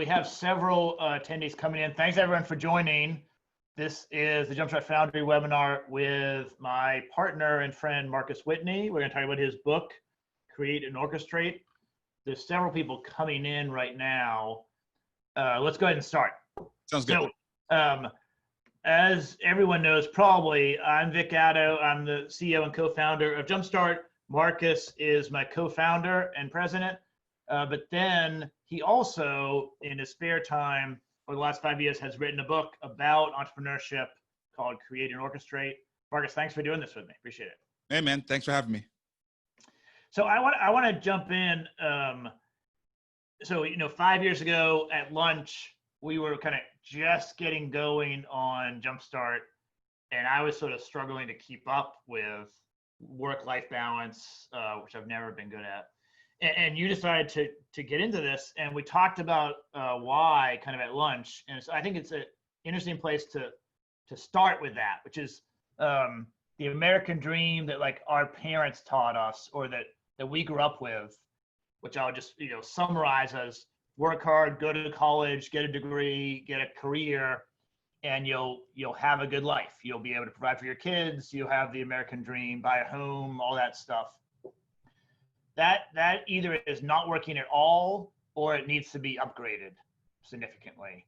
have several attendees coming in. Thanks everyone for joining. This is the Jumpstart Foundry webinar with my partner and friend, Marcus Whitney. We're gonna talk about his book, Create and Orchestrate. There's several people coming in right now. Let's go ahead and start. Sounds good. So, as everyone knows, probably, I'm Vic Addo. I'm the CEO and co-founder of Jumpstart. Marcus is my co-founder and president. But then he also, in his spare time, for the last 5 years, has written a book about entrepreneurship called Create and Orchestrate. Marcus, thanks for doing this with me. Appreciate it. Hey, man. Thanks for having me. So I want to jump in. So, 5 years ago at lunch, we were kind of just getting going on Jumpstart, and I was sort of struggling to keep up with work-life balance, which I've never been good at. And you decided to get into this, and we talked about why kind of at lunch. And so I think it's an interesting place to start with that, which is the American dream that like our parents taught us, or that we grew up with, which I'll just summarize as work hard, go to college, get a degree, get a career, and you'll have a good life. You'll be able to provide for your kids. You'll have the American dream, buy a home, all that stuff. That either is not working at all, or it needs to be upgraded significantly.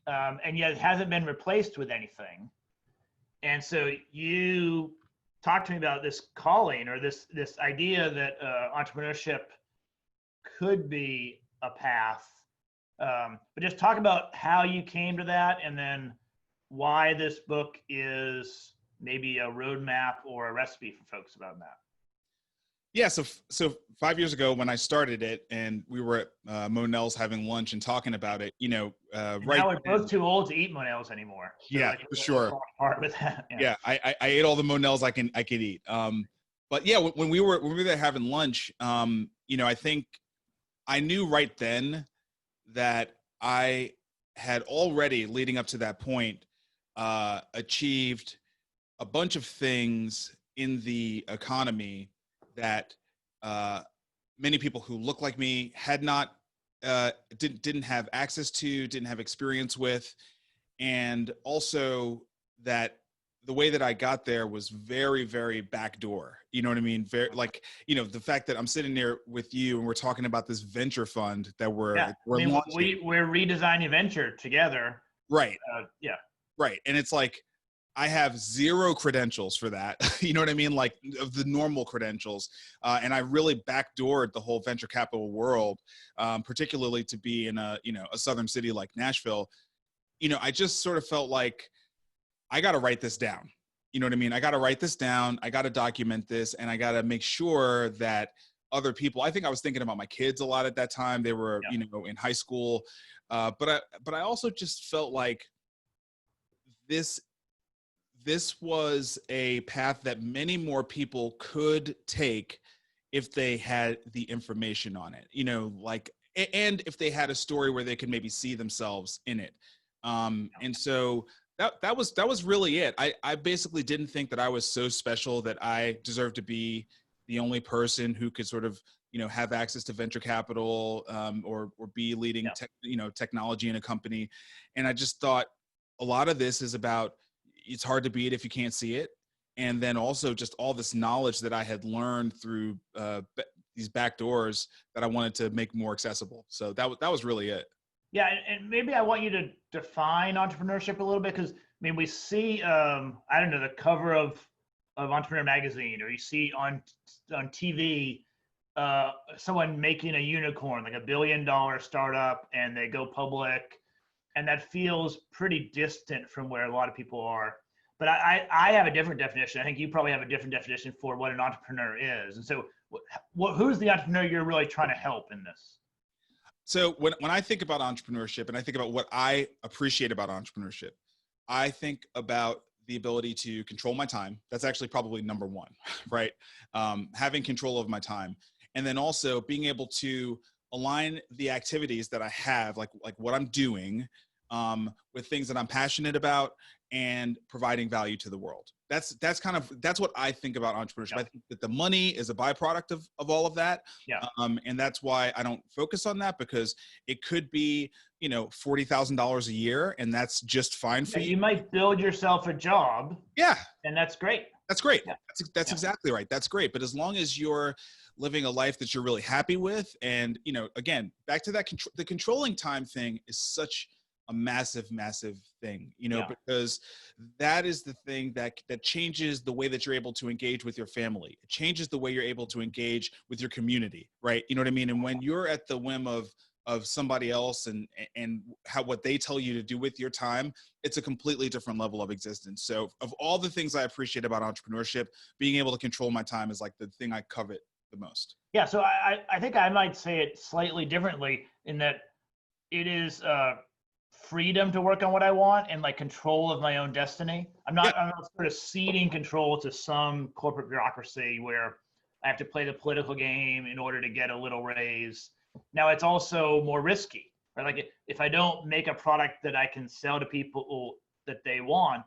And yet it hasn't been replaced with anything. And so you talked to me about this calling, or this idea that entrepreneurship could be a path. But just talk about how you came to that, and then why this book is maybe a roadmap or a recipe for folks about that. Yeah, so 5 years ago when I started it, and we were at Monell's having lunch and talking about it, right now we're both too old to eat Monell's anymore. So yeah, for sure. Part with that. Yeah, I ate all the Monell's I could eat. But yeah, when we were there having lunch, I think I knew right then that I had already, leading up to that point, achieved a bunch of things in the economy that many people who look like me had not, didn't have access to, didn't have experience with, and also that the way that I got there was very, very backdoor. You know what I mean? Very, like, the fact that I'm sitting there with you and we're talking about this venture fund that we're launching. We're redesigning venture together. Right. Yeah. Right. And it's like, I have zero credentials for that. You know what I mean? Like of the normal credentials. And I really backdoored the whole venture capital world, particularly to be in a southern city like Nashville. I just sort of felt like I got to write this down. You know what I mean? I got to write this down. I got to document this, and I got to make sure that other people, I think I was thinking about my kids a lot at that time. They were, in high school. But I also just felt like this was a path that many more people could take if they had the information on it, and if they had a story where they could maybe see themselves in it. And so that was really it. I basically didn't think that I was so special that I deserved to be the only person who could sort of, have access to venture capital, or be leading technology in a company. And I just thought a lot of this is about, it's hard to beat if you can't see it. And then also just all this knowledge that I had learned through these back doors that I wanted to make more accessible. So that was really it. Yeah, and maybe I want you to define entrepreneurship a little bit, because we see, the cover of Entrepreneur Magazine, or you see on TV someone making a unicorn, like $1 billion startup, and they go public, and that feels pretty distant from where a lot of people are. But I have a different definition. I think you probably have a different definition for what an entrepreneur is. And so, who's the entrepreneur you're really trying to help in this? So when I think about entrepreneurship, and I think about what I appreciate about entrepreneurship, I think about the ability to control my time. That's actually probably number one, right? Having control of my time. And then also being able to align the activities that I have, like what I'm doing, with things that I'm passionate about, and providing value to the world. That's what I think about entrepreneurship. Yep. I think that the money is a byproduct of all of that. Yeah. And that's why I don't focus on that, because it could be you know, $40,000 a year, and that's just fine for you. You might build yourself a job. Yeah. And that's great. That's great. Yeah. That's exactly right. That's great. But as long as you're living a life that you're really happy with, and, you know, again, back to that, the controlling time thing is such a massive, massive thing, you know, because that is the thing that changes the way that you're able to engage with your family. It changes the way you're able to engage with your community, right? You know what I mean? And when you're at the whim of somebody else and what they tell you to do with your time, it's a completely different level of existence. So of all the things I appreciate about entrepreneurship, being able to control my time is like the thing I covet the most. Yeah. So I think I might say it slightly differently in that it is freedom to work on what I want and like control of my own destiny. I'm not sort of ceding control to some corporate bureaucracy where I have to play the political game in order to get a little raise. Now it's also more risky, right? Like if I don't make a product that I can sell to people that they want,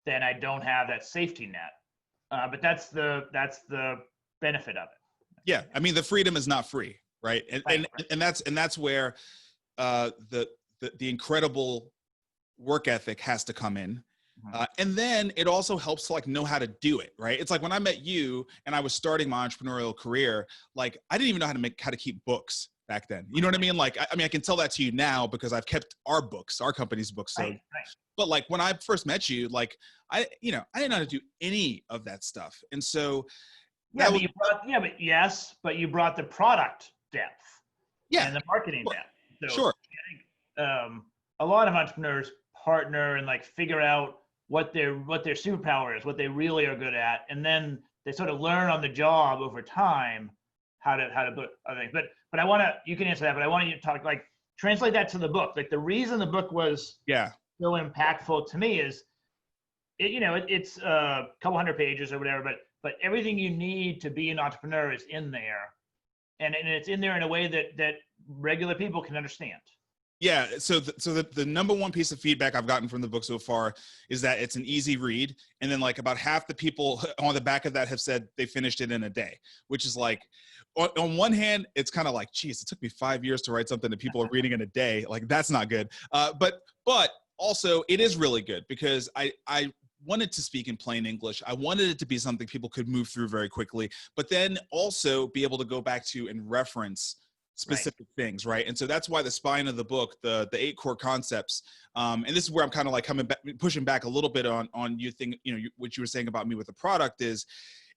then I don't have that safety net. But that's the benefit of it. Yeah, I mean the freedom is not free, right? And that's where the incredible work ethic has to come in. And then it also helps to like know how to do it, right? It's like when I met you and I was starting my entrepreneurial career, like I didn't even know how to keep books back then. You know what I mean? Like, I mean, I can tell that to you now because I've kept our company's books. So, but like when I first met you, like I didn't know how to do any of that stuff. And so, but you brought the product depth, and the marketing depth. So, a lot of entrepreneurs partner and like figure out what their superpower is, what they really are good at, and then they sort of learn on the job over time how to put other things. But you can answer that, but I want you to talk, like, translate that to the book. Like the reason the book was so impactful to me is it's a couple hundred pages or whatever, but everything you need to be an entrepreneur is in there, and it's in there in a way that regular people can understand. Yeah. So the number one piece of feedback I've gotten from the book so far is that it's an easy read. And then like about half the people on the back of that have said they finished it in a day, which is like, on one hand, it's kind of like, geez, it took me 5 years to write something that people are reading in a day. Like that's not good. But also it is really good because I wanted to speak in plain English. I wanted it to be something people could move through very quickly, but then also be able to go back to and reference specific things, right? And so that's why the spine of the book, the 8 core concepts, and this is where I'm kind of like pushing back a little bit on what you were saying about me with the product is,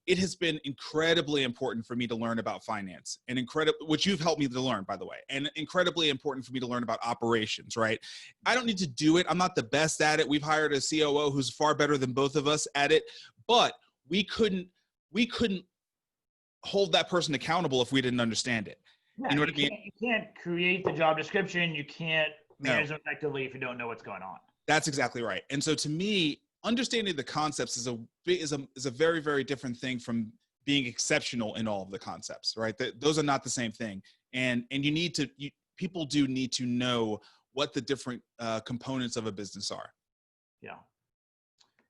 it has been incredibly important for me to learn about finance, and which you've helped me to learn, by the way, and incredibly important for me to learn about operations, right? I don't need to do it. I'm not the best at it. We've hired a COO who's far better than both of us at it, but we couldn't hold that person accountable if we didn't understand it. Yeah, you know what I mean? You can't create the job description. You can't manage them effectively if you don't know what's going on. That's exactly right. And so to me, understanding the concepts is a very, very different thing from being exceptional in all of the concepts, right? Those are not the same thing. And people do need to know what the different components of a business are. Yeah.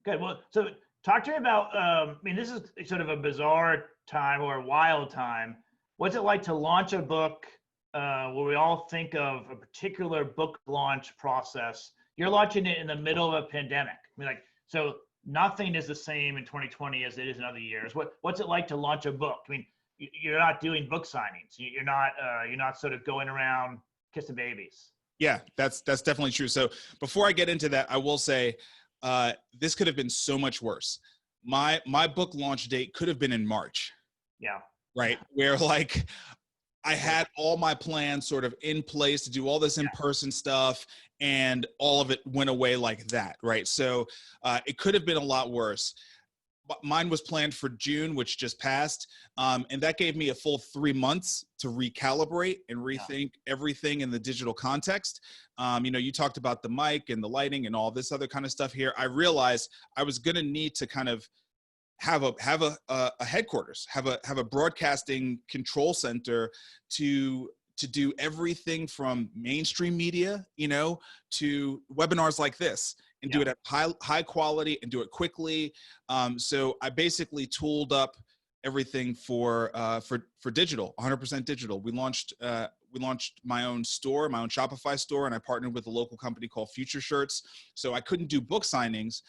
Good. Well, so talk to me about, this is sort of a bizarre time or a wild time. What's it like to launch a book where we all think of a particular book launch process? You're launching it in the middle of a pandemic. So nothing is the same in 2020 as it is in other years. What's it like to launch a book? You're not doing book signings. You're not sort of going around kissing babies. Yeah, that's definitely true. So before I get into that, I will say this could have been so much worse. My book launch date could have been in March. Yeah. Right. Where like I had all my plans sort of in place to do all this in-person stuff, and all of it went away like that. Right. So it could have been a lot worse. Mine was planned for June, which just passed. And that gave me a full 3 months to recalibrate and rethink everything in the digital context. You talked about the mic and the lighting and all this other kind of stuff here. I realized I was going to need to kind of have a headquarters, have a broadcasting control center to do everything from mainstream media, to webinars like this, and do it at high quality and do it quickly. So I basically tooled up everything for digital, 100% digital. We launched my own store, my own Shopify store, and I partnered with a local company called Future Shirts. So I couldn't do book signings,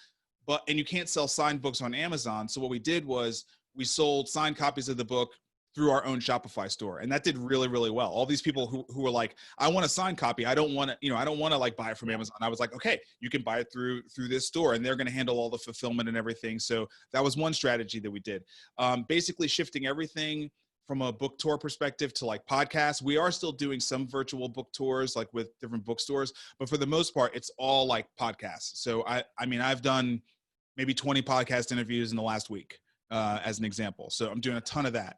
and you can't sell signed books on Amazon. So what we did was we sold signed copies of the book through our own Shopify store. And that did really, really well. All these people who were like, I want a signed copy. I don't want to like buy it from Amazon. I was like, okay, you can buy it through this store, and they're going to handle all the fulfillment and everything. So that was one strategy that we did. Basically shifting everything from a book tour perspective to like podcasts. We are still doing some virtual book tours, like with different bookstores, but for the most part, it's all like podcasts. So I mean, I've done maybe 20 podcast interviews in the last week, as an example. So I'm doing a ton of that.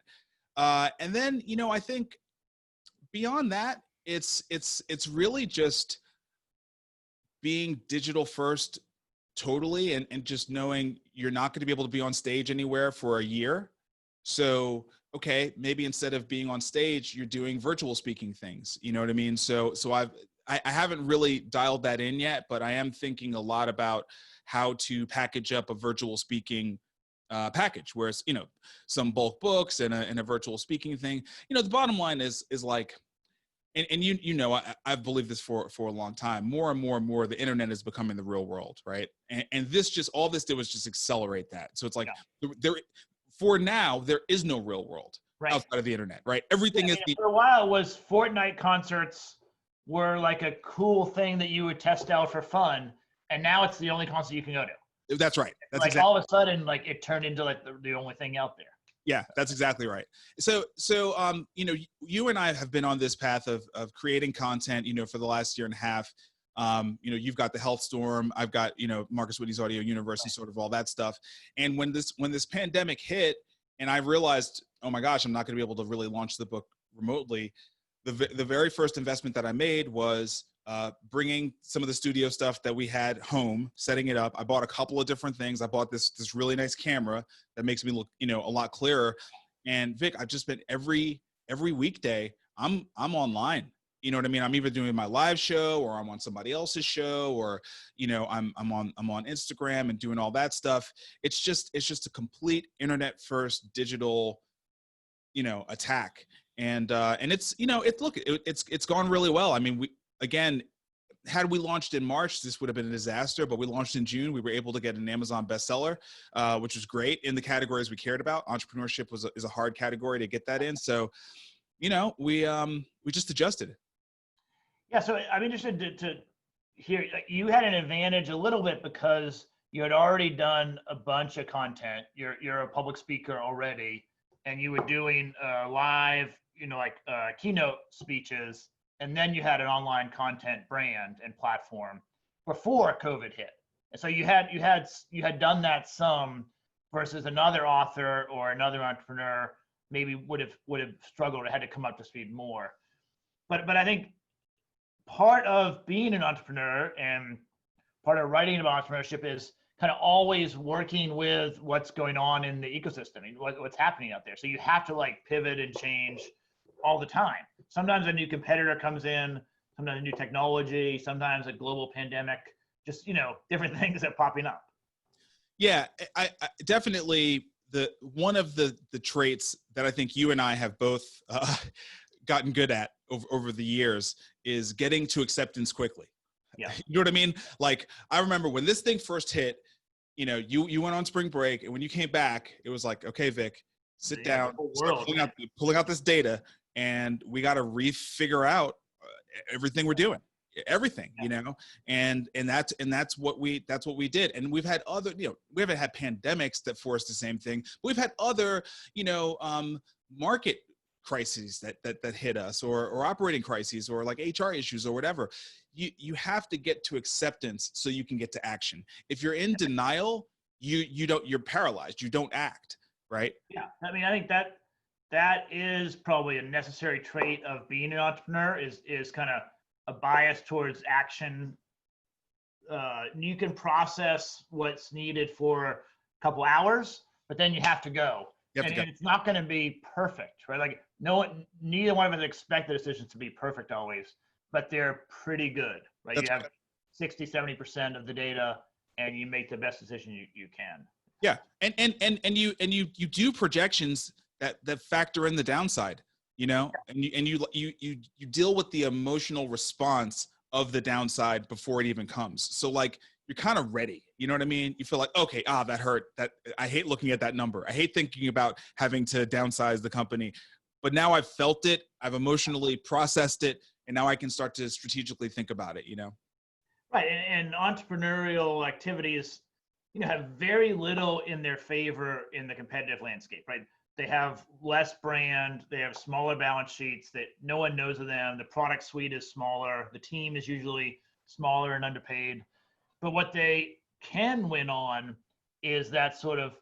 And then, I think beyond that, it's really just being digital first totally, and just knowing you're not going to be able to be on stage anywhere for a year. So, okay, maybe instead of being on stage, you're doing virtual speaking things, you know what I mean? So I haven't really dialed that in yet, but I am thinking a lot about how to package up a virtual speaking package, where it's, some bulk books and a virtual speaking thing. The bottom line is like, and I've believed this for a long time. More and more and more, the internet is becoming the real world, right? And all this did was just accelerate that. So it's like, for now, there is no real world outside of the internet, right? Everything is for a while, was Fortnite concerts were like a cool thing that you would test out for fun, and now it's the only concert you can go to. That's right. That's like exactly. All of a sudden, like it turned into like the only thing out there. Yeah, that's exactly right. So you and I have been on this path of creating content, for the last year and a half. You've got the Health Storm, I've got, Marcus Whitney's Audio University, sort of all that stuff. And when this pandemic hit, and I realized, oh my gosh, I'm not going to be able to really launch the book remotely. The very first investment that I made was bringing some of the studio stuff that we had home, setting it up. I bought a couple of different things. I bought this really nice camera that makes me look, a lot clearer. And Vic, I've just been every weekday, I'm online. You know what I mean? I'm either doing my live show, or I'm on somebody else's show, or, I'm on Instagram and doing all that stuff. It's just a complete internet first digital, attack. And it's, it's gone really well. I mean, had we launched in March, this would have been a disaster, but we launched in June. We were able to get an Amazon bestseller, which was great in the categories we cared about. Entrepreneurship is a hard category to get that in. So, we just adjusted. Yeah. So I'm interested to hear, you had an advantage a little bit because you had already done a bunch of content. You're a public speaker already, and you were doing live, keynote speeches. And then you had an online content brand and platform before COVID hit. And so you had done that some, versus another author or another entrepreneur maybe would have struggled or had to come up to speed more. But I think part of being an entrepreneur and part of writing about entrepreneurship is kind of always working with what's going on in the ecosystem and what's happening out there. So you have to like pivot and change all the time. Sometimes a new competitor comes in, sometimes a new technology, sometimes a global pandemic, just, different things are popping up. Yeah, I definitely, one of the traits that I think you and I have both gotten good at over the years is getting to acceptance quickly. Yeah. You know what I mean? Like, I remember when this thing first hit, you went on spring break, and when you came back, it was like, okay, Vic, sit down, start pulling out this data, and we got to refigure out everything we're doing, everything, and that's what we did. And we've had other, we haven't had pandemics that forced the same thing, but we've had other, market crises that hit us, or operating crises, or like HR issues or whatever. You have to get to acceptance so you can get to action. If you're in denial, you're paralyzed. You don't act, right? Yeah. I mean, I think that is probably a necessary trait of being an entrepreneur is kind of a bias towards action. You can process what's needed for a couple hours, but then you have to go. And it's not going to be perfect, right? Like neither one of us expect the decisions to be perfect always, but they're pretty good, right? You have 60, 70% of the data, and you make the best decision you can. Yeah. And you do projections that factor in the downside, you know, and you deal with the emotional response of the downside before it even comes. So like, you're kind of ready. You know what I mean? You feel like, okay, that hurt. That I hate looking at that number. I hate thinking about having to downsize the company, but now I've felt it. I've emotionally processed it. And now I can start to strategically think about it, you know? Right. And entrepreneurial activities, have very little in their favor in the competitive landscape, right? They have less brand, they have smaller balance sheets that no one knows of them. The product suite is smaller. The team is usually smaller and underpaid. But what they can win on is that sort of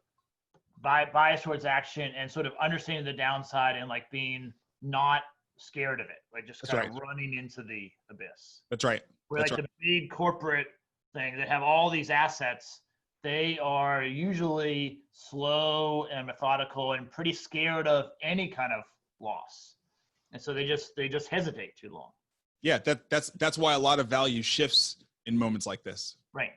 bias towards action and sort of understanding the downside and like being not scared of it, like just kind of running into the abyss. That's right. Where like the big corporate thing that have all these assets, they are usually slow and methodical and pretty scared of any kind of loss. And so they just hesitate too long. Yeah, that's why a lot of value shifts in moments like this. Right.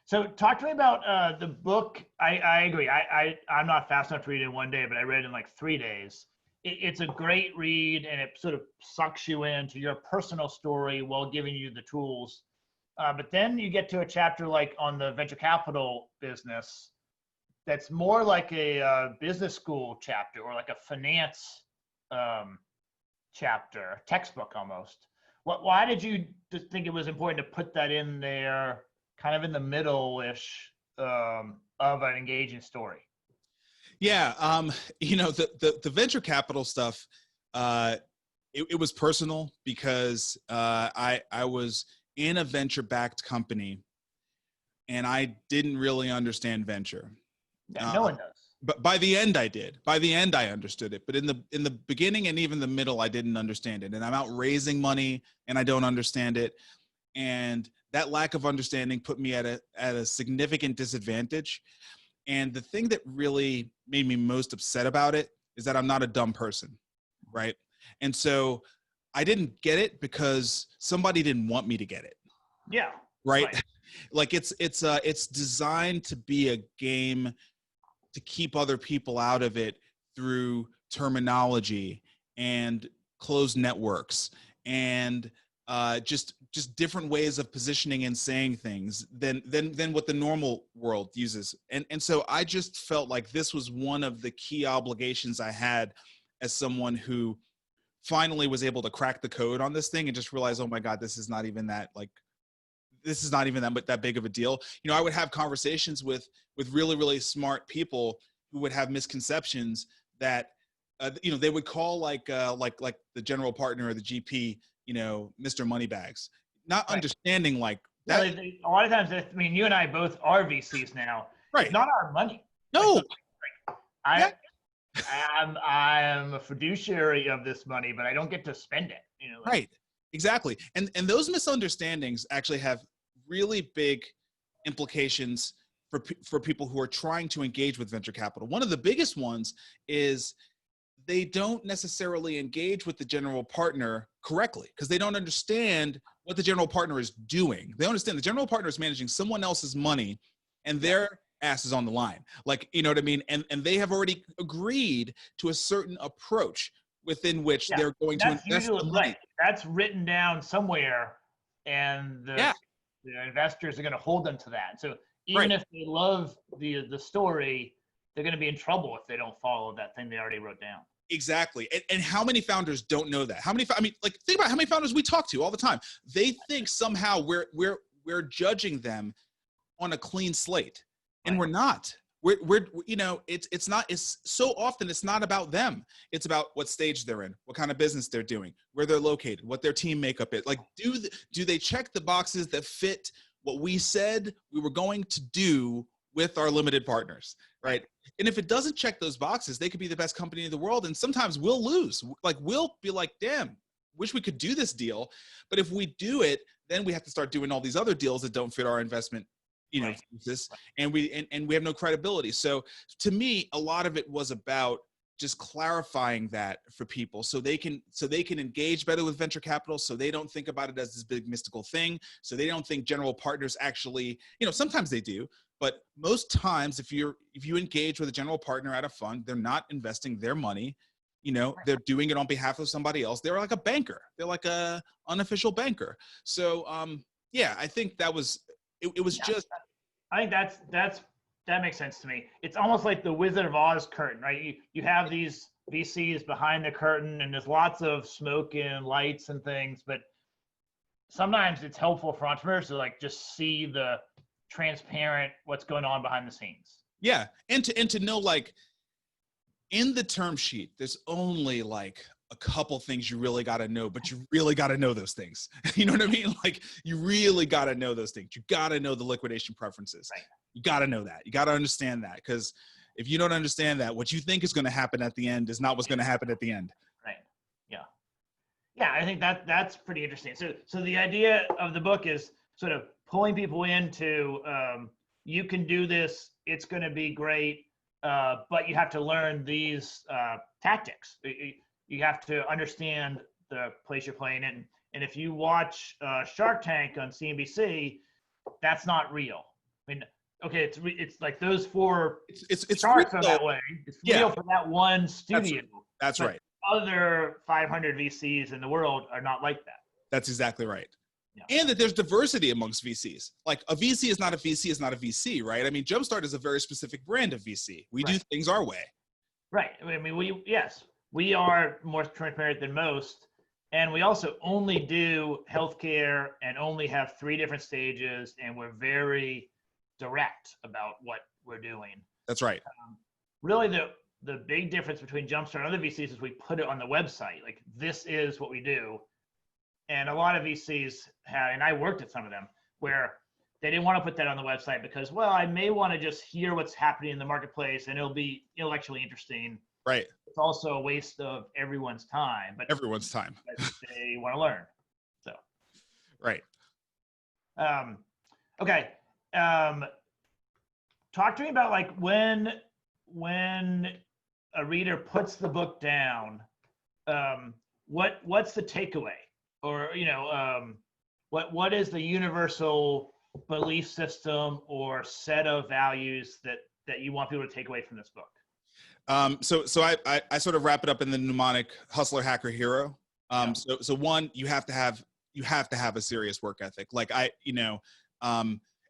So talk to me about the book. I agree. I'm not fast enough to read it in one day, but I read it in like 3 days. It's a great read, and it sort of sucks you into your personal story while giving you the tools. But then you get to a chapter like on the venture capital business that's more like a business school chapter or like a finance chapter, textbook almost. Why did you think it was important to put that in there, kind of in the middle-ish of an engaging story? Yeah, the venture capital stuff, it was personal because I was in a venture-backed company, and I didn't really understand venture. Yeah, no one does. But by the end, I did. By the end, I understood it. But in the beginning and even the middle, I didn't understand it. And I'm out raising money, and I don't understand it. And that lack of understanding put me at a significant disadvantage. And the thing that really made me most upset about it is that I'm not a dumb person, right? And so I didn't get it because somebody didn't want me to get it. Yeah. Right. Like it's designed to be a game to keep other people out of it through terminology and closed networks and just different ways of positioning and saying things than what the normal world uses. And so I just felt like this was one of the key obligations I had as someone who finally was able to crack the code on this thing and just realize, oh my God, this is not even that big of a deal. I would have conversations with really, really smart people who would have misconceptions that, they would call like the general partner or the GP, Mr. Moneybags, not understanding like that. Really, a lot of times, you and I both are VCs now. Right. It's not our money. No. I am a fiduciary of this money, but I don't get to spend it. Right. Exactly. And those misunderstandings actually have really big implications for people who are trying to engage with venture capital. One of the biggest ones is they don't necessarily engage with the general partner correctly because they don't understand what the general partner is doing. They understand the general partner is managing someone else's money and their ass is on the line. Like, you know what I mean? And they have already agreed to a certain approach within which they're going to invest the money. Right. That's written down somewhere, and the investors are going to hold them to that. So even if they love the story, they're going to be in trouble if they don't follow that thing they already wrote down. Exactly. And how many founders don't know that? Think about how many founders we talk to all the time. They think somehow we're judging them on a clean slate, and we're not. It's so often it's not about them. It's about what stage they're in, what kind of business they're doing, where they're located, what their team makeup is. Like, do they check the boxes that fit what we said we were going to do with our limited partners, right? And if it doesn't check those boxes, they could be the best company in the world. And sometimes we'll lose. Like, we'll be like, damn, wish we could do this deal. But if we do it, then we have to start doing all these other deals that don't fit our investment, thesis, and we have no credibility. So to me, a lot of it was about just clarifying that for people so they can engage better with venture capital, so they don't think about it as this big mystical thing, so they don't think general partners actually, sometimes they do, But most times, if you engage with a general partner at a fund, they're not investing their money. They're doing it on behalf of somebody else. They're like a banker. They're like a unofficial banker. So yeah, I think that was it was just. I think that makes sense to me. It's almost like the Wizard of Oz curtain, right? You have these VCs behind the curtain, and there's lots of smoke and lights and things, but sometimes it's helpful for entrepreneurs to like just see the transparent what's going on behind the scenes. Yeah, and to know, like, in the term sheet, there's only like a couple things you really got to know, but you really got to know those things. You know what I mean? Like, you really got to know those things. You got to know the liquidation preferences. Right. You got to know that. You got to understand that, because if you don't understand that, what you think is going to happen at the end is not what's going to happen at the end. Right. Yeah. Yeah, I think that's pretty interesting. So the idea of the book is sort of pulling people into you can do this. It's going to be great, but you have to learn these tactics. You have to understand the place you're playing in. And if you watch Shark Tank on CNBC, that's not real. I mean, okay, it's like those four it's sharks real, are that way. It's real for that one studio. That's right. Other 500 VCs in the world are not like that. That's exactly right. Yeah. And that there's diversity amongst VCs. Like, a VC is not a VC is not a VC, right? I mean, Jumpstart is a very specific brand of VC. We do things our way. Right. I mean, we are more transparent than most. And we also only do healthcare and only have 3 different stages. And we're very direct about what we're doing. That's right. Really, the big difference between Jumpstart and other VCs is we put it on the website. Like, this is what we do. And a lot of VCs have, and I worked at some of them, where they didn't want to put that on the website because, well, I may want to just hear what's happening in the marketplace and it'll be intellectually interesting. Right. It's also a waste of everyone's time. But everyone's time. They want to learn. So. Right. Okay. Talk to me about, like, when a reader puts the book down, what's the takeaway? Or, what is the universal belief system or set of values that you want people to take away from this book? So I sort of wrap it up in the mnemonic: hustler, hacker, hero. So one, you have to have a serious work ethic. Like,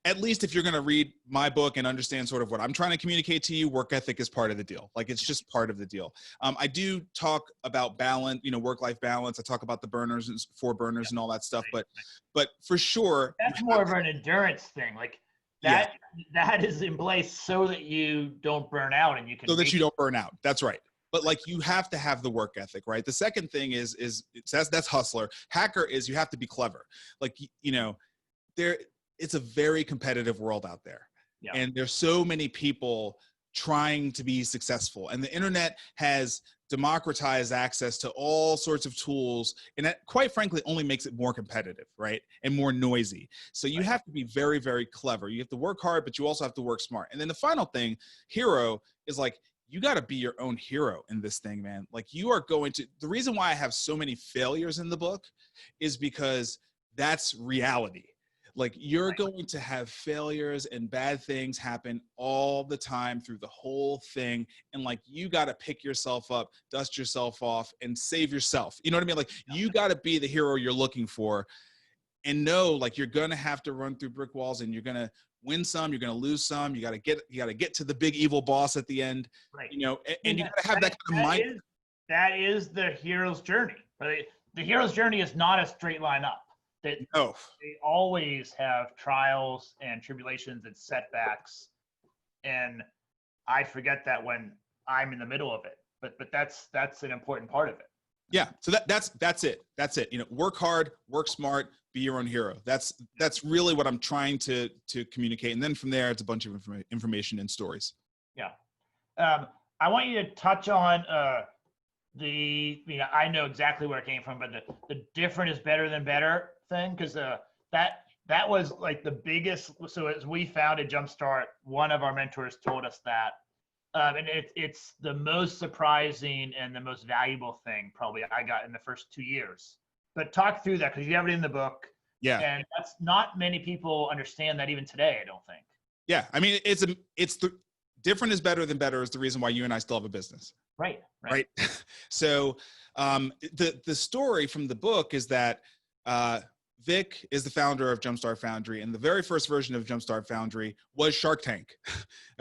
at least if you're going to read my book and understand sort of what I'm trying to communicate to you, work ethic is part of the deal. Like, it's just part of the deal. I do talk about balance, work-life balance. I talk about the burners and 4 burners and all that stuff, but for sure. That's more of an endurance thing. Like, that is in place so that you don't burn out and you can. So that you don't burn out. That's right. But, like, you have to have the work ethic, right? The second thing is that's hustler. Hacker is you have to be clever. Like, it's a very competitive world out there. Yeah. And there's so many people trying to be successful. And the internet has democratized access to all sorts of tools. And that, quite frankly, only makes it more competitive, right? And more noisy. So you have to be very, very clever. You have to work hard, but you also have to work smart. And then the final thing, hero, is like, you got to be your own hero in this thing, man. Like, you are going to, the reason why I have so many failures in the book is because that's reality. Like, you're going to have failures and bad things happen all the time through the whole thing. And, like, you got to pick yourself up, dust yourself off, and save yourself. You know what I mean? Like, you got to be the hero you're looking for, and know, like, you're going to have to run through brick walls, and you're going to win some, you're going to lose some. You got to get to the big evil boss at the end, right? And you got to have that kind of mind. That is the hero's journey. Right? The hero's journey is not a straight line up. They always have trials and tribulations and setbacks, and I forget that when I'm in the middle of it. But that's an important part of it. Yeah. So that's it. Work hard, work smart, be your own hero. That's really what I'm trying to communicate. And then from there, it's a bunch of information and stories. Yeah. I want you to touch on I know exactly where it came from, but the different is better than better thing, because that was like the biggest. So as we founded Jumpstart, one of our mentors told us that, and it's the most surprising and the most valuable thing probably I got in the first 2 years. But talk through that, because you have it in the book. Yeah. And that's not many people understand that even today, I don't think. Yeah. I mean, different is better than better is the reason why you and I still have a business. Right. Right. So the story from the book is that Vic is the founder of Jumpstart Foundry, and the very first version of Jumpstart Foundry was Shark Tank.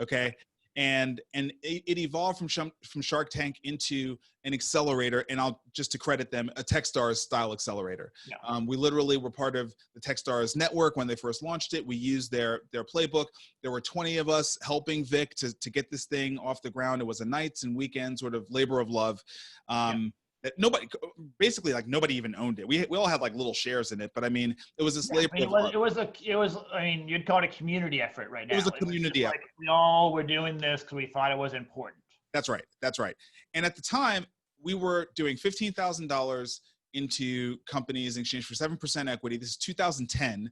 Okay. And it evolved from Shark Tank into an accelerator, and I'll just to credit them, a Techstars style accelerator. Yeah. We literally were part of the Techstars network when they first launched it. We used their playbook. There were 20 of us helping Vic to get this thing off the ground. It was a nights and weekends sort of labor of love. That nobody, basically, like nobody even owned it. We all had like little shares in it, but I mean, it was this labor of love. It was. I mean, you'd call it a community effort right now. It was a community effort. Like we all were doing this because we thought it was important. That's right. That's right. And at the time, we were doing $15,000 into companies in exchange for 7% equity. This is 2010.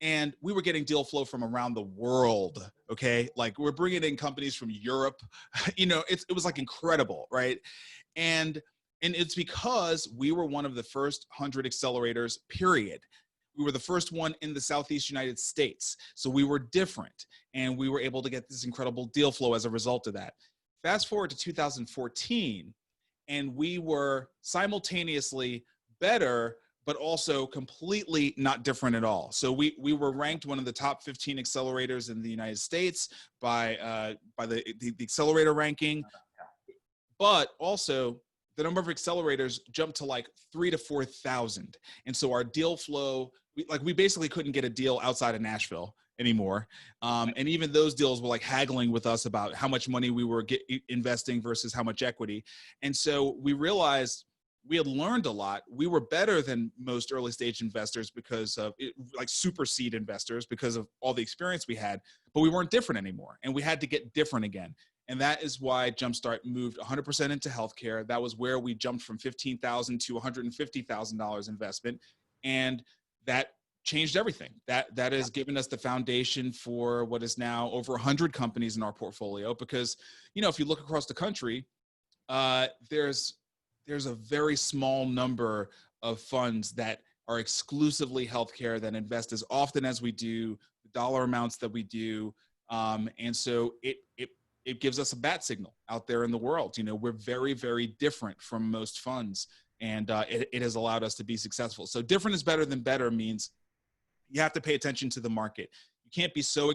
And we were getting deal flow from around the world. Okay. Like we're bringing in companies from Europe, it was like incredible. Right. And it's because we were one of the first 100 accelerators, period. We were the first one in the Southeast United States. So we were different, and we were able to get this incredible deal flow as a result of that. Fast forward to 2014, and we were simultaneously better, but also completely not different at all. So we were ranked one of the top 15 accelerators in the United States by the accelerator ranking, but also the number of accelerators jumped to like 3,000 to 4,000. And so our deal flow, we basically couldn't get a deal outside of Nashville anymore. And even those deals were like haggling with us about how much money we were investing versus how much equity. And so we realized we had learned a lot. We were better than most early stage investors because of like super seed investors, because of all the experience we had, but we weren't different anymore. And we had to get different again. And that is why Jumpstart moved 100% into healthcare. That was where we jumped from $15,000 to $150,000 investment. And that changed everything. That has given us the foundation for what is now over 100 companies in our portfolio. Because, if you look across the country, there's a very small number of funds that are exclusively healthcare that invest as often as we do, the dollar amounts that we do. And so it gives us a bat signal out there in the world. We're very, very different from most funds, and it has allowed us to be successful. So different is better than better means you have to pay attention to the market. You can't be so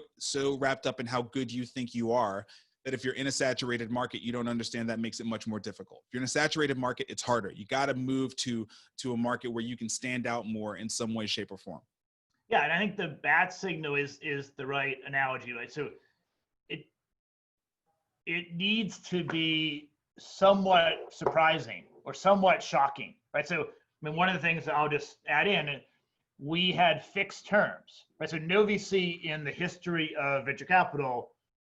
wrapped up in how good you think you are that if you're in a saturated market, you don't understand that makes it much more difficult. If you're in a saturated market, it's harder. You got to move to a market where you can stand out more in some way, shape, or form. Yeah, and I think the bat signal is the right analogy, right? So it needs to be somewhat surprising or somewhat shocking, right? So, I mean, one of the things that I'll just add in, we had fixed terms, right? So no VC in the history of venture capital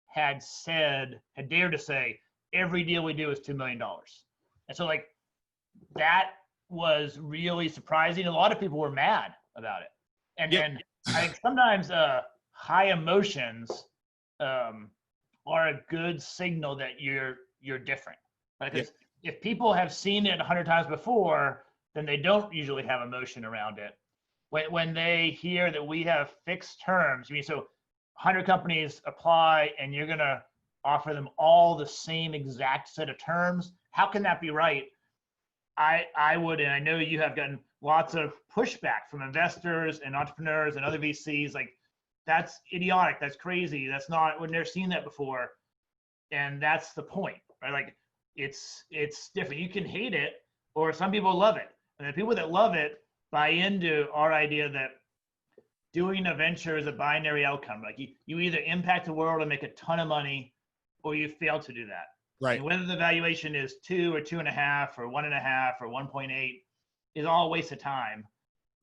had dared to say, every deal we do is $2 million. And so like, that was really surprising. A lot of people were mad about it. And then I think sometimes high emotions, are a good signal that you're different. Right? Because if people have seen it 100 times before, then they don't usually have emotion around it. When they hear that we have fixed terms, I mean, so 100 companies apply and you're gonna offer them all the same exact set of terms, how can that be right? I would, and I know you have gotten lots of pushback from investors and entrepreneurs and other VCs, like, that's idiotic. That's crazy. That's not, we've never seen that before. And that's the point, right? Like it's different. You can hate it, or some people love it. And the people that love it buy into our idea that doing a venture is a binary outcome. Like you either impact the world and make a ton of money, or you fail to do that. Right. And whether the valuation is 2 or 2.5 or 1.5 or 1.8 is all a waste of time.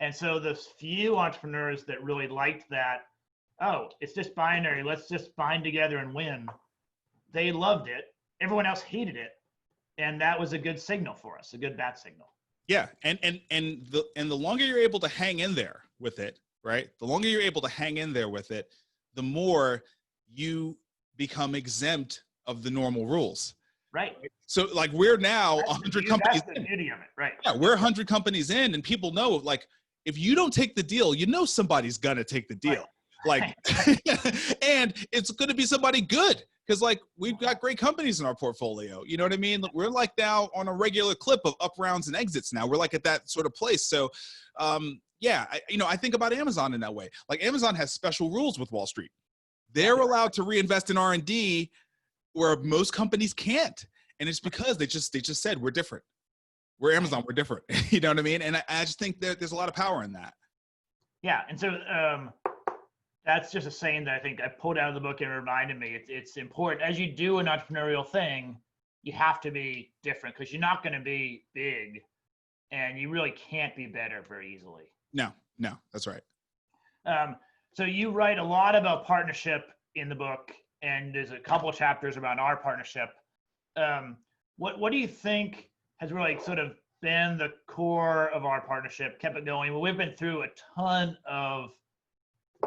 And so the few entrepreneurs that really liked that, oh, it's just binary, let's just bind together and win, they loved it. Everyone else hated it. And that was a good signal for us, a good bat signal. Yeah. And the longer you're able to hang in there with it, right? The longer you're able to hang in there with it, the more you become exempt of the normal rules. Right. So like we're now 100 companies in. That's the beauty of it, right? Yeah, we're 100 companies in, and people know, like, if you don't take the deal, somebody's gonna take the deal. Like, and it's going to be somebody good. Because like we've got great companies in our portfolio, you know what I mean? We're like now on a regular clip of up rounds and exits now. We're like at that sort of place. So yeah, I think about Amazon in that way. Like Amazon has special rules with Wall Street. They're allowed to reinvest in R&D where most companies can't. And it's because they just said, we're different. We're Amazon, we're different. You know what I mean? And I just think that there's a lot of power in that. Yeah. And so that's just a saying that I think I pulled out of the book and reminded me it's important. As you do an entrepreneurial thing, you have to be different because you're not going to be big and you really can't be better very easily. No, that's right. So you write a lot about partnership in the book, and there's a couple of chapters about our partnership. What do you think has really sort of been the core of our partnership, kept it going? Well, we've been through a ton of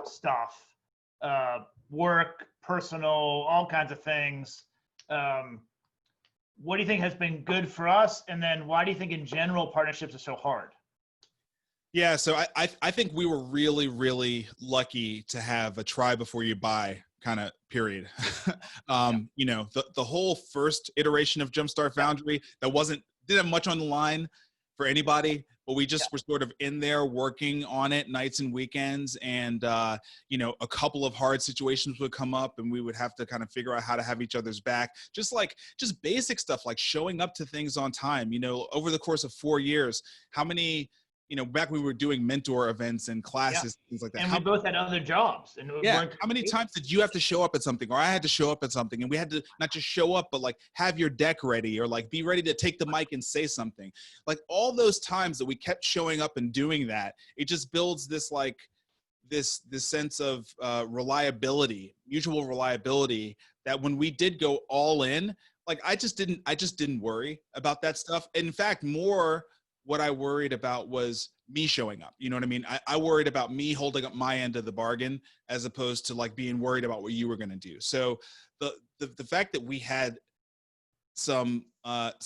stuff, work, personal, all kinds of things. What do you think has been good for us? And then why do you think in general partnerships are so hard? Yeah, so I think we were really, really lucky to have a try before you buy kind of period. You know, the whole first iteration of Jumpstart Foundry, didn't have much on the line for anybody, but we just were sort of in there working on it nights and weekends. And, you know, a couple of hard situations would come up and we would have to kind of figure out how to have each other's back. Just basic stuff like showing up to things on time. You know, over the course of 4 years, how many, you know, back when we were doing mentor events and classes, things like that. And we both had other jobs. And how many times did you have to show up at something, or I had to show up at something, and we had to not just show up, but like have your deck ready, or like be ready to take the mic and say something. Like all those times that we kept showing up and doing that, it just builds this like this sense of reliability, mutual reliability, that when we did go all in, like I just didn't worry about that stuff. In fact, more what I worried about was me showing up. You know what I mean? I worried about me holding up my end of the bargain as opposed to like being worried about what you were going to do. So the fact that we had some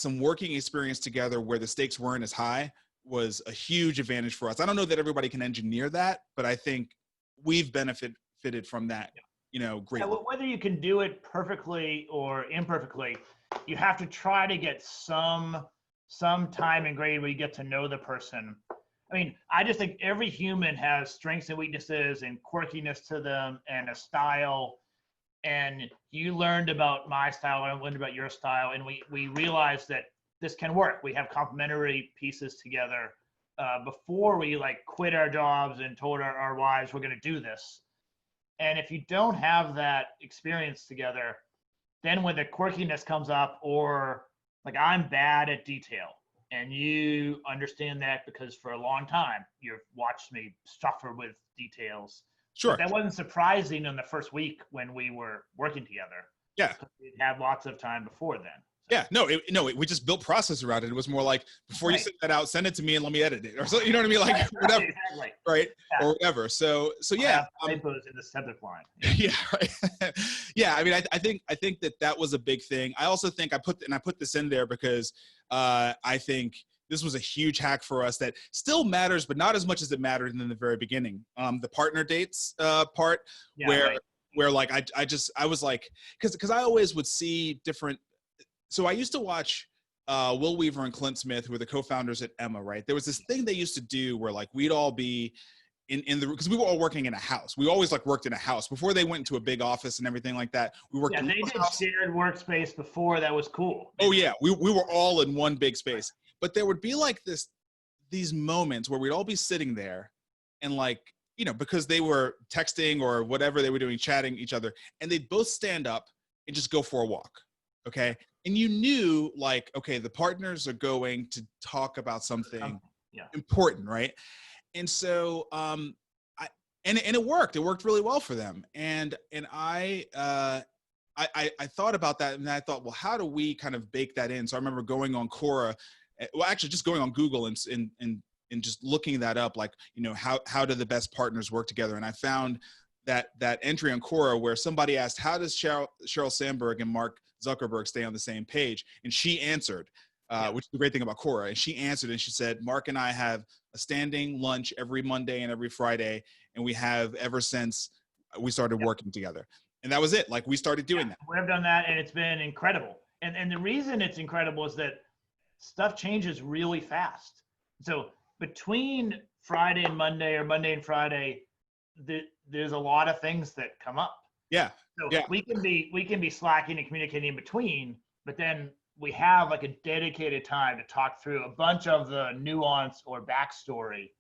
working experience together where the stakes weren't as high was a huge advantage for us. I don't know that everybody can engineer that, but I think we've benefited from that, you know, greatly. Well, whether you can do it perfectly or imperfectly, you have to try to get some time and grade where you get to know the person. I mean, I just think every human has strengths and weaknesses and quirkiness to them and a style. And you learned about my style, and I learned about your style, and we realized that this can work. We have complementary pieces together before we like quit our jobs and told our wives we're going to do this. And if you don't have that experience together, then when the quirkiness comes up, or like I'm bad at detail, and you understand that because for a long time you've watched me suffer with details. Sure. But that wasn't surprising in the first week when we were working together. Yeah. We'd had lots of time before then. Yeah, we just built process around it. It was more like, before you send that out, send it to me and let me edit it, or so, you know what I mean? Like whatever, exactly. Right? Yeah. Or whatever. So yeah. Typos in the subject line. Yeah, right. Yeah, I mean, I think that was a big thing. I also think I put this in there because I think this was a huge hack for us that still matters, but not as much as it mattered in the very beginning. The partner dates part, where like I was like, because I always would see different. So I used to watch Will Weaver and Clint Smith, who were the co-founders at Emma, right? There was this thing they used to do where like we'd all be because we were all working in a house. We always like worked in a house before they went into a big office and everything like that. We worked. Yeah, they did shared workspace before. That was cool. Oh yeah, we were all in one big space. But there would be like these moments where we'd all be sitting there, and like, you know, because they were texting or whatever they were doing, chatting each other, and they'd both stand up and just go for a walk. Okay. And you knew like, okay, the partners are going to talk about something important, right? And so and it worked. It worked really well for them. And I thought about that, and I thought, well, how do we kind of bake that in? So I remember going on Quora, well, actually just going on Google and just looking that up, like, you know, how do the best partners work together? And I found that entry on Quora where somebody asked, how does Sheryl Sandberg and Mark Zuckerberg stay on the same page? And she answered, which is the great thing about Quora. And she answered and she said, Mark and I have a standing lunch every Monday and every Friday. And we have ever since we started working together. And that was it. Like we started doing that. We've done that and it's been incredible. And the reason it's incredible is that stuff changes really fast. So between Friday and Monday, or Monday and Friday, there's a lot of things that come up. Yeah. So yeah. we can be slacking and communicating in between, but then we have like a dedicated time to talk through a bunch of the nuance or backstory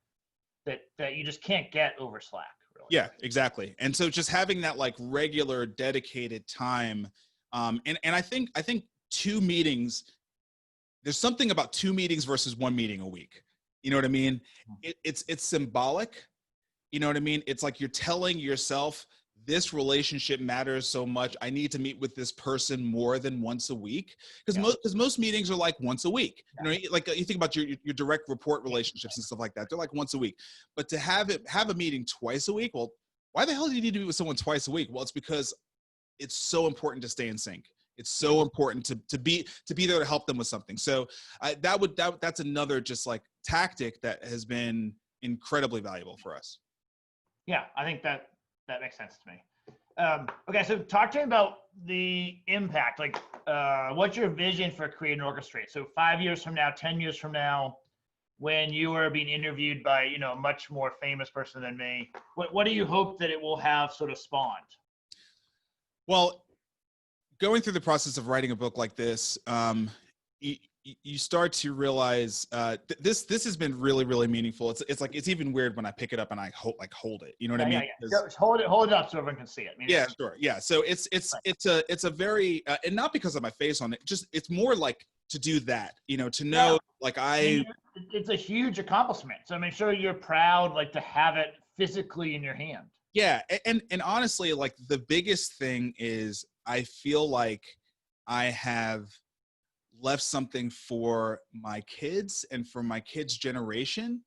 that you just can't get over Slack. Really. Yeah, exactly. And so just having that like regular dedicated time, and I think 2 meetings, there's something about 2 meetings versus 1 meeting a week. You know what I mean? It's symbolic. You know what I mean? It's like you're telling yourself, this relationship matters so much. I need to meet with this person more than once a week, because most meetings are like once a week. You know, like you think about your direct report relationships and stuff like that. They're like once a week. But to have a meeting twice a week, well, why the hell do you need to meet with someone twice a week? Well, it's because it's so important to stay in sync. It's so important to be there to help them with something. So that's another just like tactic that has been incredibly valuable for us. Yeah, I think that makes sense to me. Okay, so talk to me about the impact. Like, what's your vision for Create and Orchestrate? So 5 years from now, 10 years from now, when you are being interviewed by, you know, a much more famous person than me, what do you hope that it will have sort of spawned? Well, going through the process of writing a book like this, you start to realize this has been really, really meaningful. It's like, it's even weird when I pick it up and I hold it. You know what I mean? Yeah. Just hold it up so everyone can see it. I mean, yeah, sure. Yeah. So it's a very, and not because of my face on it, just, it's more like to do that, you know, to know like it's a huge accomplishment. So I'm sure you're proud, like, to have it physically in your hand. Yeah. And honestly, like the biggest thing is I feel like I have left something for my kids and for my kids' generation,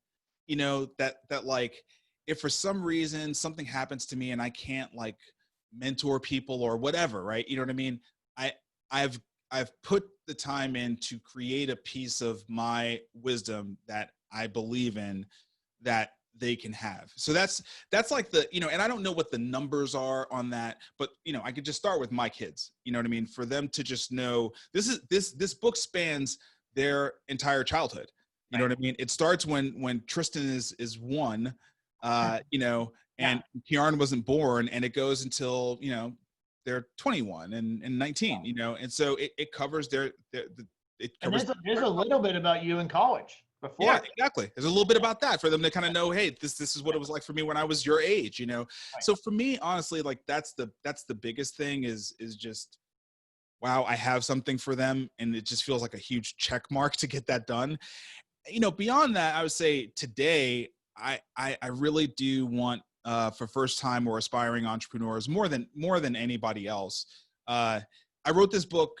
you know, that like, if for some reason something happens to me and I can't like mentor people or whatever, right? You know what I mean? I've put the time in to create a piece of my wisdom that I believe in that they can have. So that's like the, you know, and I don't know what the numbers are on that, but you know, I could just start with my kids, you know what I mean? For them to just know this book spans their entire childhood. You know what I mean? It starts when Tristan is 1, you know, and Kiarn wasn't born, and it goes until, you know, they're 21 and 19, you know? And so it covers it covers. And there's a little bit about you in college. Before. Yeah, exactly. There's a little bit about that for them to kind of know, hey, this is what it was like for me when I was your age, you know? Right. So for me, honestly, like that's the biggest thing is just, wow, I have something for them. And it just feels like a huge check mark to get that done. You know, beyond that, I would say today, I really do want, for first time or aspiring entrepreneurs more than anybody else. I wrote this book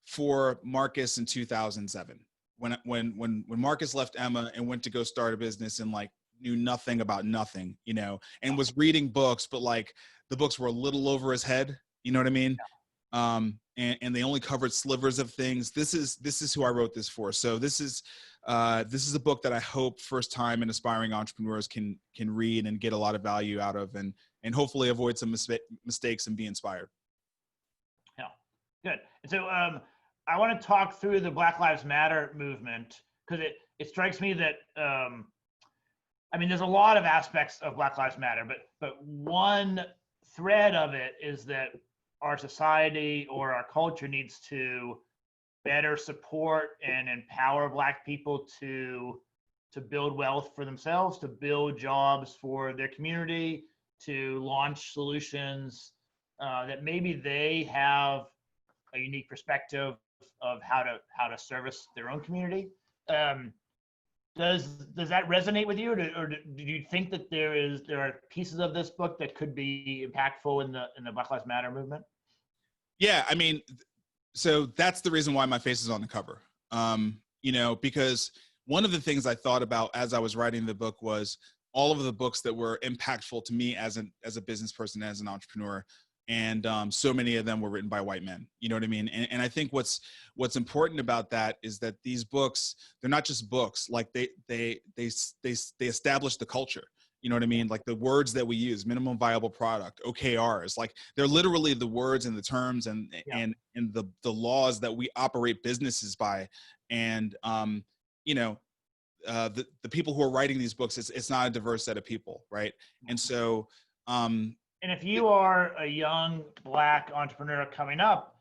for Marcus in 2007. When Marcus left Emma and went to go start a business and like knew nothing about nothing, you know, and was reading books, but like the books were a little over his head, you know what I mean? And they only covered slivers of things. This is who I wrote this for. So this is a book that I hope first time and aspiring entrepreneurs can read and get a lot of value out of, and hopefully avoid some mistakes and be inspired. Yeah, good. And so I want to talk through the Black Lives Matter movement, because it strikes me that, I mean, there's a lot of aspects of Black Lives Matter, but one thread of it is that our society or our culture needs to better support and empower Black people to build wealth for themselves, to build jobs for their community, to launch solutions that maybe they have a unique perspective of how to service their own community. Does that resonate with you, or do you think that there are pieces of this book that could be impactful in the Black Lives Matter movement? Yeah, I mean, so that's the reason why my face is on the cover. You know, because one of the things I thought about as I was writing the book was all of the books that were impactful to me as a business person, as an entrepreneur. And so many of them were written by white men, you know what I mean? And I think what's important about that is that these books, they're not just books, like they establish the culture. You know what I mean? Like the words that we use, minimum viable product, OKRs, like they're literally the words and the terms and the laws that we operate businesses by. And you know, the people who are writing these books, it's not a diverse set of people, right? And so and if you are a young Black entrepreneur coming up,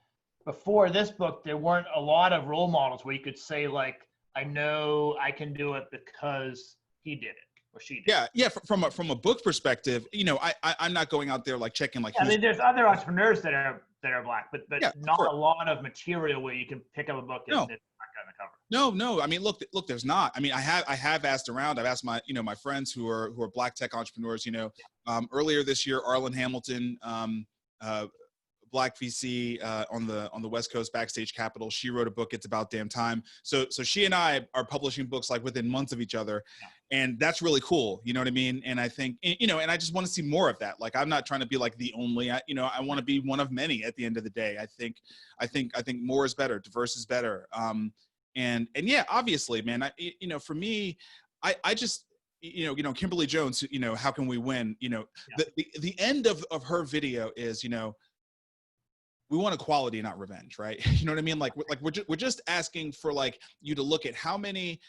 before this book, there weren't a lot of role models where you could say, like, I know I can do it because he did it or she did. Yeah. From a book perspective, you know, I'm not going out there like checking like. I mean, there's other entrepreneurs that are Black, but not a lot of material where you can pick up a book and it's not on the cover. No. I mean, look, there's not. I mean, I have asked around. I've asked my friends who are Black tech entrepreneurs. You know, earlier this year, Arlen Hamilton, Black VC on the West Coast, Backstage Capital. She wrote a book. It's about damn time. So she and I are publishing books like within months of each other, and that's really cool. You know what I mean? And I think and I just want to see more of that. Like I'm not trying to be like the only. I want to be one of many. At the end of the day, I think more is better. Diverse is better. And yeah, obviously, man. For me, I just. Kimberly Jones, how can we win? The end of her video is, we want equality, not revenge, right? You know what I mean? Like we're just asking for like you to look at how many,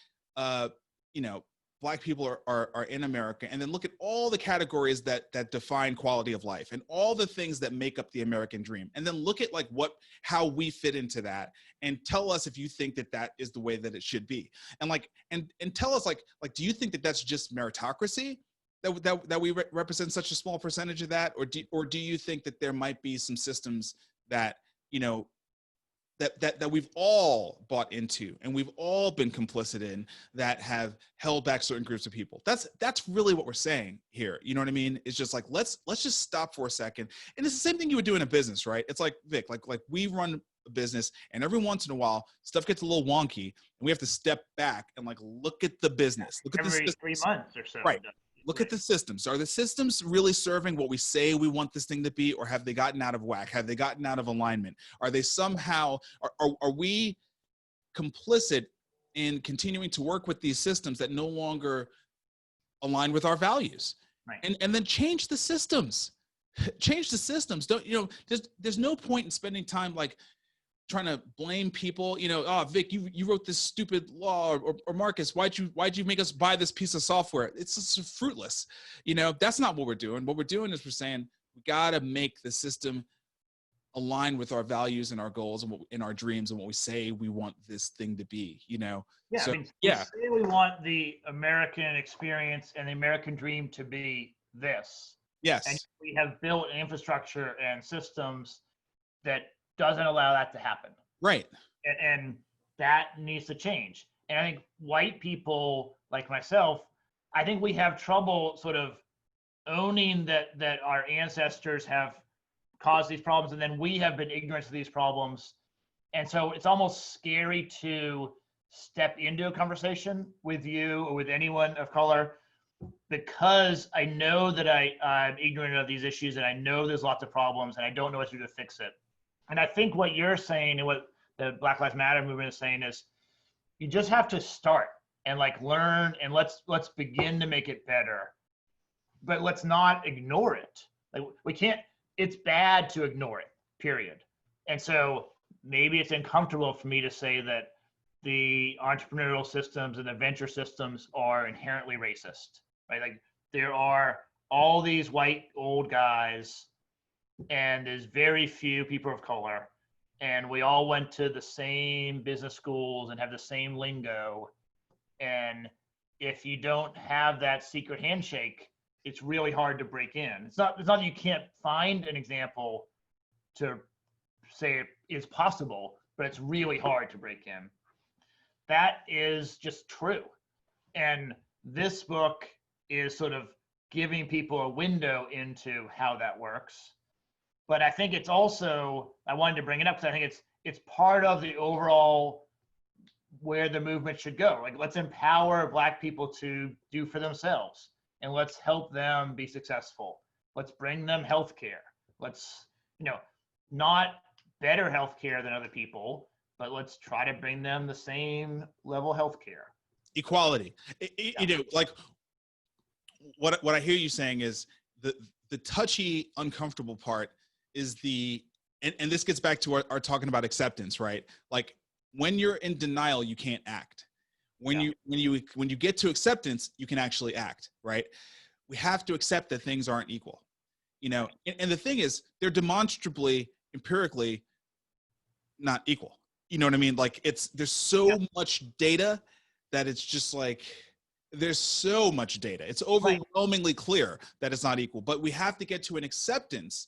Black people are in America, and then look at all the categories that define quality of life and all the things that make up the American dream, and then look at like how we fit into that, and tell us if you think that is the way that it should be, and like and tell us like do you think that that's just meritocracy? That we represent such a small percentage of that, or do you think that there might be some systems that that we've all bought into and we've all been complicit in that have held back certain groups of people? That's really what we're saying here. You know what I mean? It's just like let's just stop for a second. And it's the same thing you would do in a business, right? It's like Vic, like we run a business, and every once in a while stuff gets a little wonky, and we have to step back and like look at the business. Look at every 3 months or so. Right. Look at the systems. Are the systems really serving what we say we want this thing to be, or have they gotten out of whack? Have they gotten out of alignment? Are they somehow, are we complicit in continuing to work with these systems that no longer align with our values? Right. And then change the systems. Change the systems. There's no point in spending time like trying to blame people, Vic, you wrote this stupid law, or Marcus, why'd you make us buy this piece of software? It's just fruitless. That's not what we're doing. What we're doing is we're saying we got to make the system align with our values and our goals and in our dreams and what we say we want this thing to be, Yeah. So, we say we want the American experience and the American dream to be this. Yes. And we have built infrastructure and systems that doesn't allow that to happen. Right. And that needs to change. And I think white people like myself, I think we have trouble sort of owning that our ancestors have caused these problems, and then we have been ignorant to these problems. And so it's almost scary to step into a conversation with you or with anyone of color, because I know that I'm ignorant of these issues, and I know there's lots of problems, and I don't know what to do to fix it. And I think what you're saying and what the Black Lives Matter movement is saying is you just have to start and like learn, and let's begin to make it better. But let's not ignore it. Like we can't, it's bad to ignore it, period. And so maybe it's uncomfortable for me to say that the entrepreneurial systems and the venture systems are inherently racist, right? Like there are all these white old guys, and there's very few people of color, and we all went to the same business schools and have the same lingo. And if you don't have that secret handshake, it's really hard to break in. It's not that you can't find an example to say it is possible, but it's really hard to break in. That is just true. And this book is sort of giving people a window into how that works. But I think it's also, I wanted to bring it up because I think it's part of the overall where the movement should go. Like, let's empower Black people to do for themselves, and let's help them be successful. Let's bring them healthcare. Let's, not better healthcare than other people, but let's try to bring them the same level of healthcare. Equality. Like what I hear you saying is the touchy, uncomfortable part is and this gets back to our talking about acceptance, right? Like when you're in denial, you can't act. When you get to acceptance, you can actually act, right? We have to accept that things aren't equal, and the thing is, they're demonstrably, empirically not equal. You know what I mean? Like there's so much data that it's just like, there's so much data. It's overwhelmingly clear that it's not equal, but we have to get to an acceptance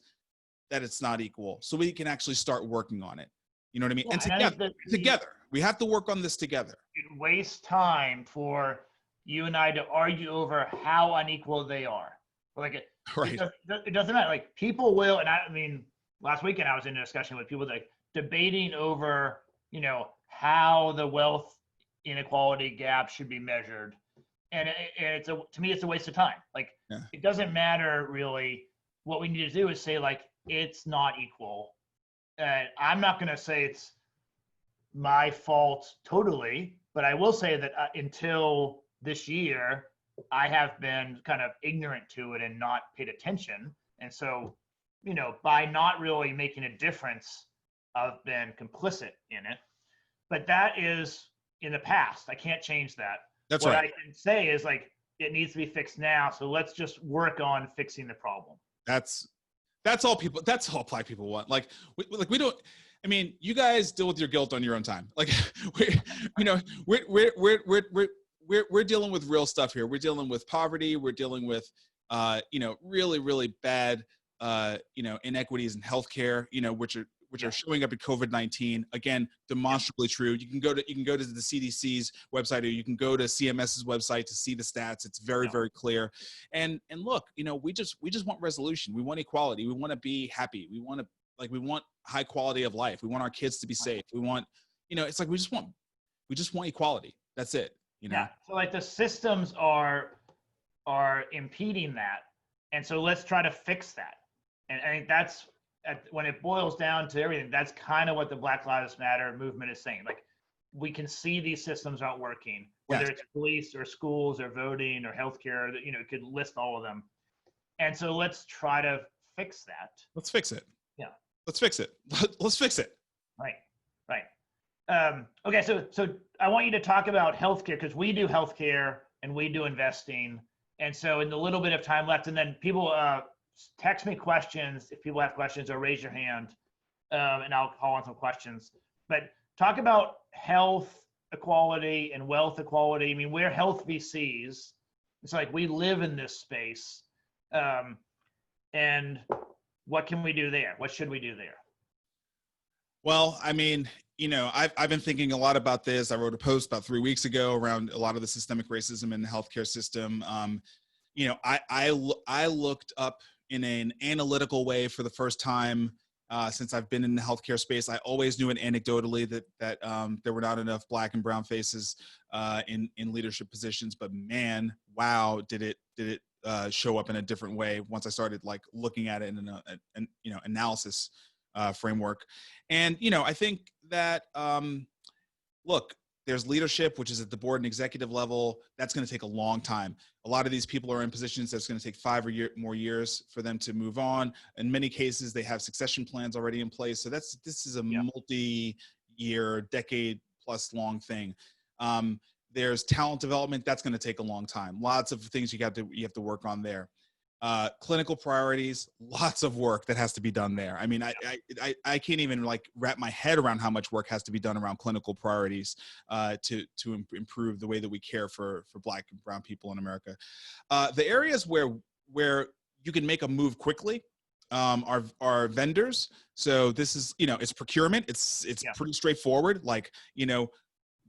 that it's not equal so we can actually start working on it. You know what I mean? Yeah, and together, we have to work on this together. It wastes time for you and I to argue over how unequal they are. Like it doesn't matter. Like people will, and I mean, last weekend I was in a discussion with people like debating over, how the wealth inequality gap should be measured. And to me, it's a waste of time. Like it doesn't matter really. What we need to do is say like, it's not equal. And I'm not going to say it's my fault totally, but I will say that until this year, I have been kind of ignorant to it and not paid attention. And so, by not really making a difference, I've been complicit in it. But that is in the past. I can't change that. That's what right. I can say is like, it needs to be fixed now. So let's just work on fixing the problem. That's all Black people want. Like we don't. I mean, you guys deal with your guilt on your own time. Like we're dealing with real stuff here. We're dealing with poverty. We're dealing with really, really bad inequities in healthcare. Which are showing up in COVID-19. Again, demonstrably true. You can go to the CDC's website, or you can go to CMS's website to see the stats. It's very, very clear. And look, we just want resolution. We want equality. We want to be happy. We want high quality of life. We want our kids to be safe. We want, it's like we just want equality. That's it. Yeah. So like the systems are impeding that, and so let's try to fix that. And I think that's, when it boils down to everything, that's kind of what the Black Lives Matter movement is saying. Like, we can see these systems aren't working, whether it's police or schools or voting or healthcare, you could list all of them. And so let's try to fix that. Let's fix it. Yeah. Let's fix it. Let's fix it. Right. Okay. So I want you to talk about healthcare, because we do healthcare and we do investing. And so in the little bit of time left, and then people, text me questions if people have questions, or raise your hand, and I'll call on some questions. But talk about health equality and wealth equality. I mean, we're health VCs. It's like we live in this space. And what can we do there? What should we do there? Well, I mean, I've been thinking a lot about this. I wrote a post about 3 weeks ago around a lot of the systemic racism in the healthcare system. I looked up in an analytical way for the first time since I've been in the healthcare space. I always knew it anecdotally that there were not enough Black and brown faces in leadership positions, but man, wow, did it show up in a different way once I started like looking at it in an analysis framework. And I think that look, there's leadership, which is at the board and executive level. That's going to take a long time. A lot of these people are in positions that's going to take 5 or more years for them to move on. In many cases, they have succession plans already in place. So this is a multi-year, decade-plus long thing. There's talent development. That's going to take a long time. Lots of things you have to work on there. Clinical priorities, lots of work that has to be done there. I mean, I can't even like wrap my head around how much work has to be done around clinical priorities to improve the way that we care for Black and brown people in America. The areas where you can make a move quickly are vendors. So this is, it's procurement. It's pretty straightforward. Like,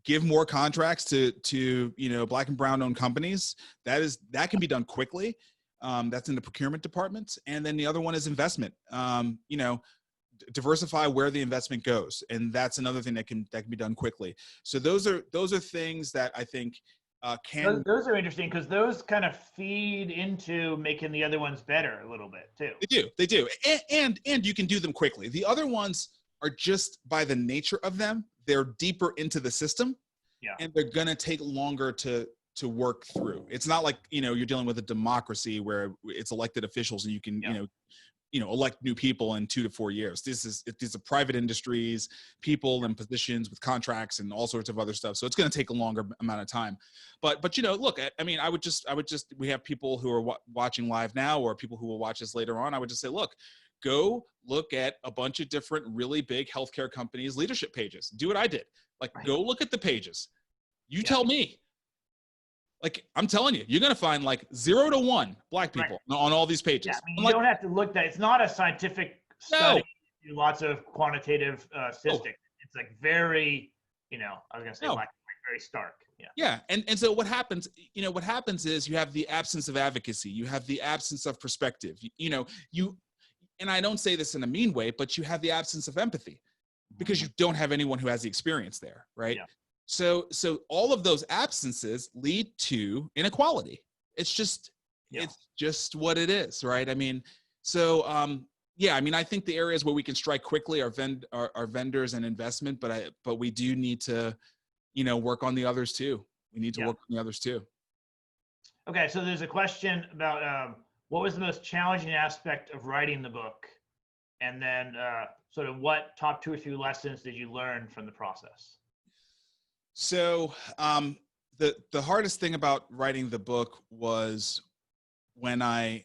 give more contracts to Black and brown owned companies. That can be done quickly. That's in the procurement department. And then the other one is investment. Diversify where the investment goes. And that's another thing that can be done quickly. So those are things that I think those are interesting, because those kind of feed into making the other ones better a little bit too. They do. And you can do them quickly. The other ones are just by the nature of them, they're deeper into the system. Yeah. And they're going to take longer to work through. It's not like, you're dealing with a democracy where it's elected officials and you can, elect new people in 2 to 4 years. These are private industries, people in positions with contracts and all sorts of other stuff. So it's going to take a longer amount of time. But look, I mean, I would just, we have people who are watching live now, or people who will watch this later on. I would just say, look, go look at a bunch of different really big healthcare companies' leadership pages. Do what I did. Like, go look at the pages. You tell me. Like, I'm telling you, you're going to find like 0 to 1 Black people on all these pages. Yeah, I mean, you don't have to look at, it's not a scientific study. No. Lots of quantitative statistics. It's like very, I was going to say like very stark. Yeah. Yeah. And so what happens is you have the absence of advocacy. You have the absence of perspective. And I don't say this in a mean way, but you have the absence of empathy because you don't have anyone who has the experience there. Right. Yeah. So all of those absences lead to inequality. It's just what it is, right? I mean, so I think the areas where we can strike quickly are vendors and investment, but we do need to, work on the others too. We need to work on the others too. Okay, so there's a question about what was the most challenging aspect of writing the book, and then sort of what top 2 or 3 lessons did you learn from the process? So the hardest thing about writing the book was when I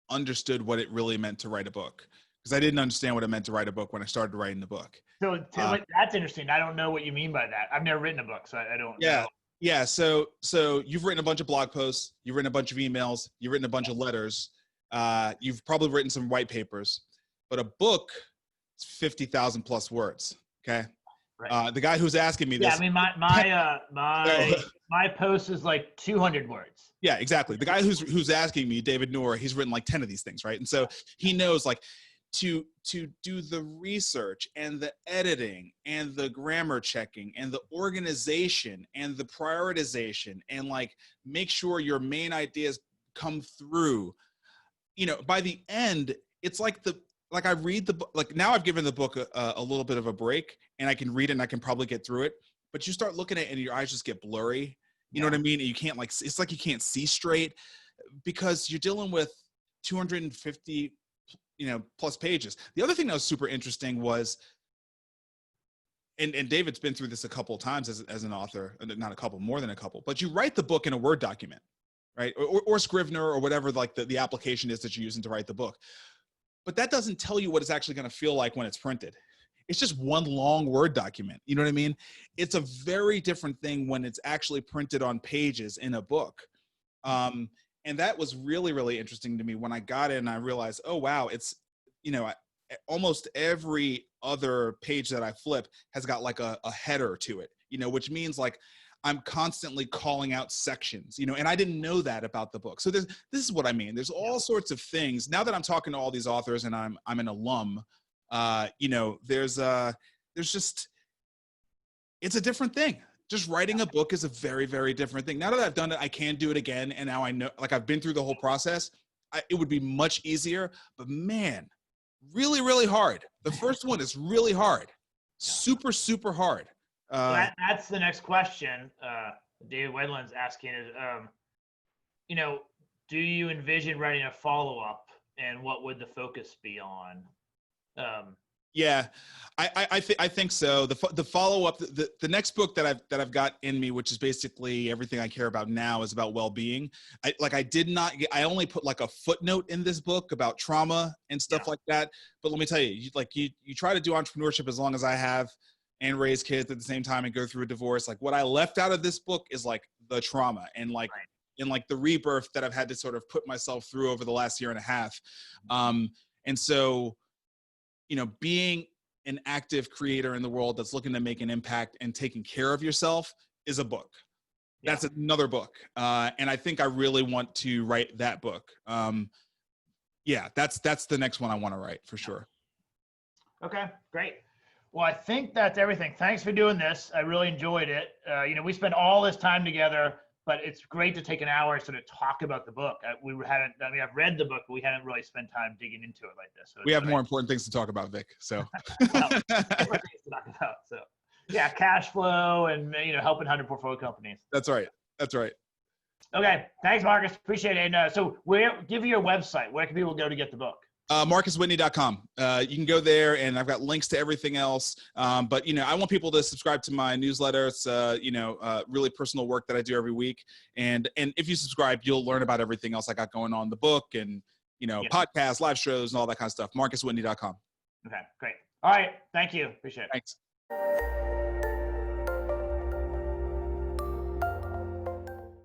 understood what it really meant to write a book, because I didn't understand what it meant to write a book when I started writing the book. So that's interesting. I don't know what you mean by that. I've never written a book, so I don't know. Yeah. So you've written a bunch of blog posts, you've written a bunch of emails, you've written a bunch of letters. You've probably written some white papers, but a book is 50,000 plus words. Okay. Right. The guy who's asking me this. Yeah, I mean, my post is like 200 words. Yeah, exactly. The guy who's asking me, David Noor, he's written like 10 of these things, right? And so he knows like to do the research and the editing and the grammar checking and the organization and the prioritization and like make sure your main ideas come through. By the end, it's like I read the book, like now I've given the book a little bit of a break and I can read it and I can probably get through it, but you start looking at it and your eyes just get blurry. You know what I mean? And you can't it's like you can't see straight because you're dealing with 250, plus pages. The other thing that was super interesting was, and David's been through this a couple of times as an author, not a couple, more than a couple, but you write the book in a Word document, right? Or Scrivener or whatever like the application is that you're using to write the book. But that doesn't tell you what it's actually going to feel like when it's printed. It's just one long Word document. You know what I mean? It's a very different thing when it's actually printed on pages in a book. And that was really, really interesting to me when I got in and I realized, oh, wow, it's, almost every other page that I flip has got like a header to it, which means like I'm constantly calling out sections, and I didn't know that about the book. So this is what I mean. There's all sorts of things. Now that I'm talking to all these authors and I'm an alum, there's just, it's a different thing. Just writing a book is a very, very different thing. Now that I've done it, I can do it again. And now I know, like I've been through the whole process. It would be much easier, but man, really, really hard. The first one is really hard. Super, super hard. That's the next question. David Wedland's asking is, do you envision writing a follow-up, and what would the focus be on? Yeah, I think so. The follow-up, the next book that I've got in me, which is basically everything I care about now, is about well-being. I only put like a footnote in this book about trauma and stuff like that. But let me tell you, you try to do entrepreneurship as long as I have and raise kids at the same time and go through a divorce. Like what I left out of this book is like the trauma and like and like the rebirth that I've had to sort of put myself through over the last year and a half. And so, being an active creator in the world that's looking to make an impact and taking care of yourself is a book. That's another book. And I think I really want to write that book. That's the next one I want to write for sure. Okay, great. Well, I think that's everything. Thanks for doing this. I really enjoyed it. We spent all this time together, but it's great to take an hour and sort of talk about the book. I've read the book, but we hadn't really spent time digging into it like this. So we have more important things to talk about, Vic. So different things to talk about. So yeah, cash flow and helping 100 portfolio companies. That's right. That's right. Okay. Thanks, Marcus. Appreciate it. And so give me your website. Where can people go to get the book? MarcusWhitney.com. You can go there, and I've got links to everything else. But, I want people to subscribe to my newsletter. It's, really personal work that I do every week. And if you subscribe, you'll learn about everything else I got going on, the book and, podcasts, live shows, and all that kind of stuff. MarcusWhitney.com. Okay, great. All right. Thank you. Appreciate it. Thanks.